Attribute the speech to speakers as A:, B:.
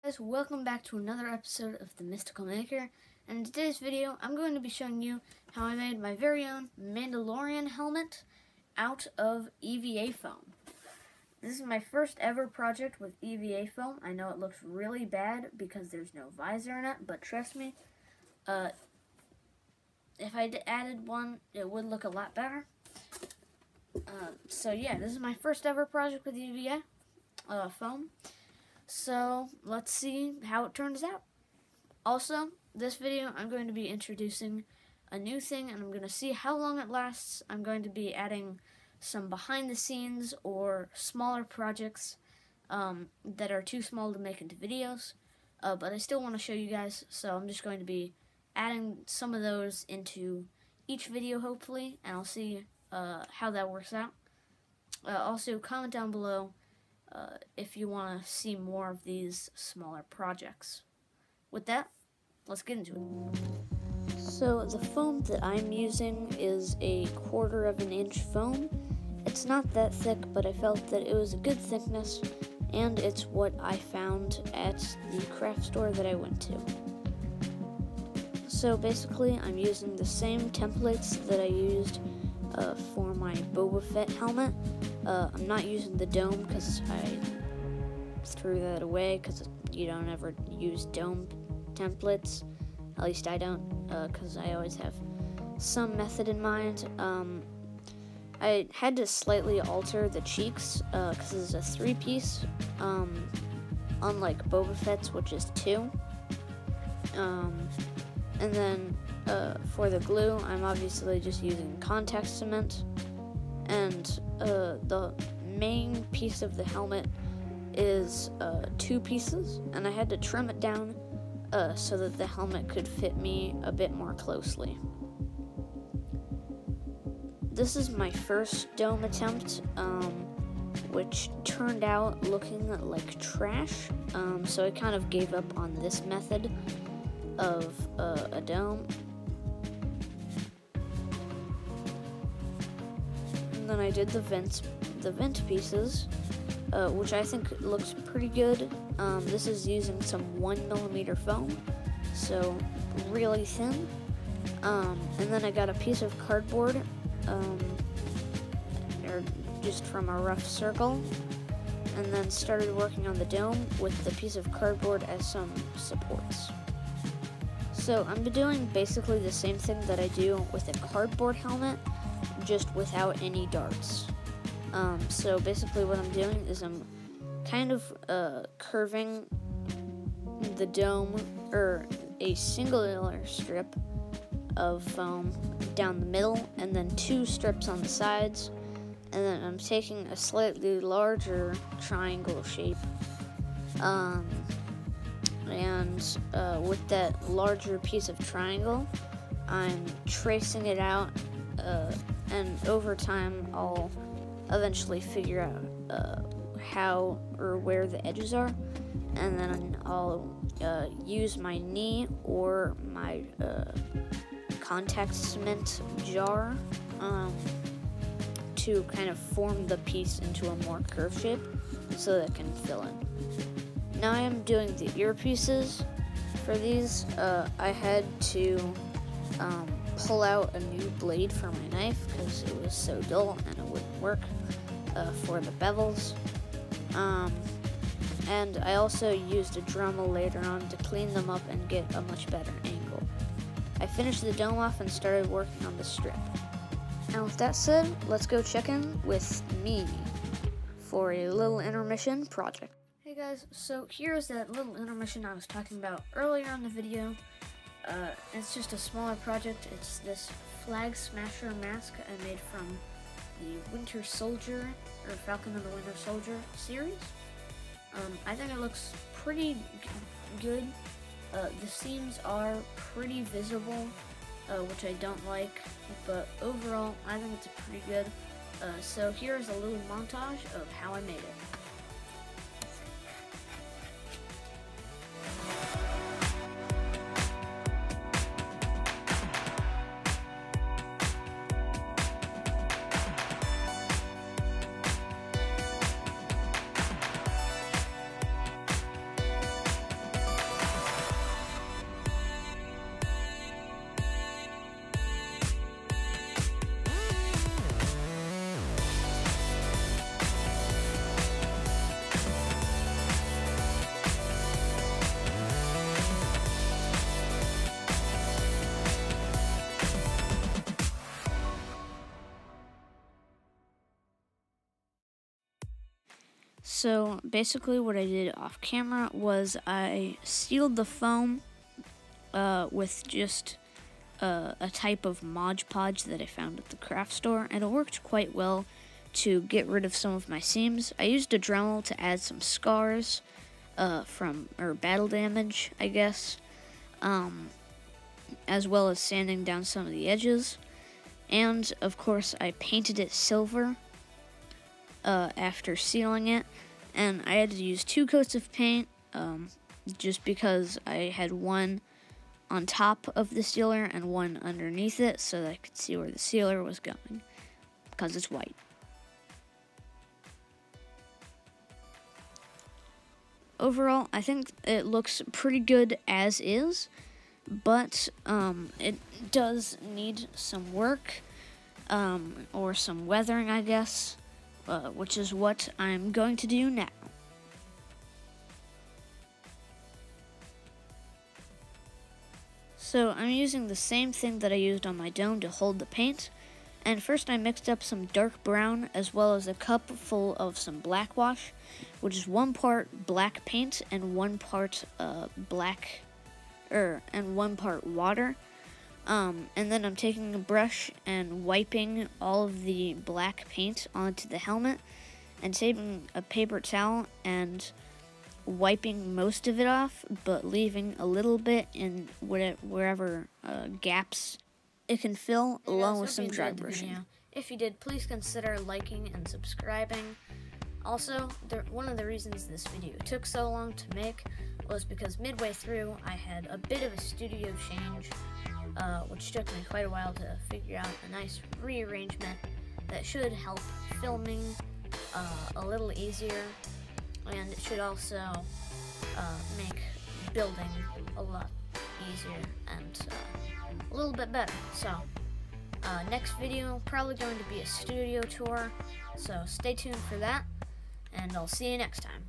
A: Guys, welcome back to another episode of The Mystical Maker, and in today's video I'm going to be showing you how I made my very own Mandalorian helmet out of EVA foam. This is my first ever project with EVA foam. I know it looks really bad because there's no visor in it, but trust me, if I added one, it would look a lot better. So yeah, this is my first ever project with EVA foam. So let's see how it turns out. Also, this video I'm going to be introducing a new thing, and I'm going to see how long it lasts. I'm going to be adding some behind the scenes or smaller projects that are too small to make into videos, but I still want to show you guys, so I'm just going to be adding some of those into each video hopefully, and I'll see how that works out. Also, comment down below if you want to see more of these smaller projects. With that, let's get into it. So the foam that I'm using is a 1/4 of an inch foam. It's not that thick, but I felt that it was a good thickness, and it's what I found at the craft store that I went to. So basically, I'm using the same templates that I used for my Boba Fett helmet. I'm not using the dome because I threw that away because you don't ever use dome templates. At least I don't, because I always have some method in mind. I had to slightly alter the cheeks because it's a 3-piece, unlike Boba Fett's, which is 2. And then for the glue, I'm obviously just using contact cement. And the main piece of the helmet is 2 pieces, and I had to trim it down so that the helmet could fit me a bit more closely. This is my first dome attempt, which turned out looking like trash, so I kind of gave up on this method of a dome. And then I did the vent pieces, which I think looks pretty good. This is using some 1mm foam, so really thin. And then I got a piece of cardboard, or just from a rough circle, and then started working on the dome with the piece of cardboard as some supports. So I'm doing basically the same thing that I do with a cardboard helmet, just without any darts. So basically what I'm doing is I'm kind of curving the dome, or a singular strip of foam down the middle, and then 2 strips on the sides, and then I'm taking a slightly larger triangle shape, and with that larger piece of triangle, I'm tracing it out, and over time I'll eventually figure out how or where the edges are, and then I'll use my knee or my contact cement jar to kind of form the piece into a more curved shape so that it can fill in. Now I am doing the earpieces. For these, I had to pull out a new blade for my knife because it was so dull and it wouldn't work for the bevels. And I also used a Dremel later on to clean them up and get a much better angle. I finished the dome off and started working on the strip. Now with that said, let's go check in with me for a little intermission project. Hey guys, so here's that little intermission I was talking about earlier in the video. It's just a smaller project. It's this Flag Smasher mask I made from the Winter Soldier, or Falcon and the Winter Soldier series. I think it looks pretty good. The seams are pretty visible, which I don't like, but overall I think it's pretty good. So here's a little montage of how I made it. So basically what I did off camera was I sealed the foam with just a type of Mod Podge that I found at the craft store, and it worked quite well to get rid of some of my seams. I used a Dremel to add some scars or battle damage, I guess, as well as sanding down some of the edges. And of course I painted it silver after sealing it, and I had to use 2 coats of paint just because I had one on top of the sealer and one underneath it so that I could see where the sealer was going, because it's white. Overall, I think it looks pretty good as is, but it does need some work, or some weathering, I guess, which is what I'm going to do now. So I'm using the same thing that I used on my dome to hold the paint, and first I mixed up some dark brown as well as a cup full of some black wash, which is 1 part black paint and 1 part and 1 part water. And then I'm taking a brush and wiping all of the black paint onto the helmet, and taking a paper towel and wiping most of it off, but leaving a little bit in wherever gaps it can fill, along with some dry brushing. If you did, please consider liking and subscribing. Also, one of the reasons this video took so long to make was because midway through I had a bit of a studio change, which took me quite a while to figure out a nice rearrangement that should help filming a little easier, and it should also make building a lot easier and a little bit better. So next video probably going to be a studio tour, so stay tuned for that, and I'll see you next time.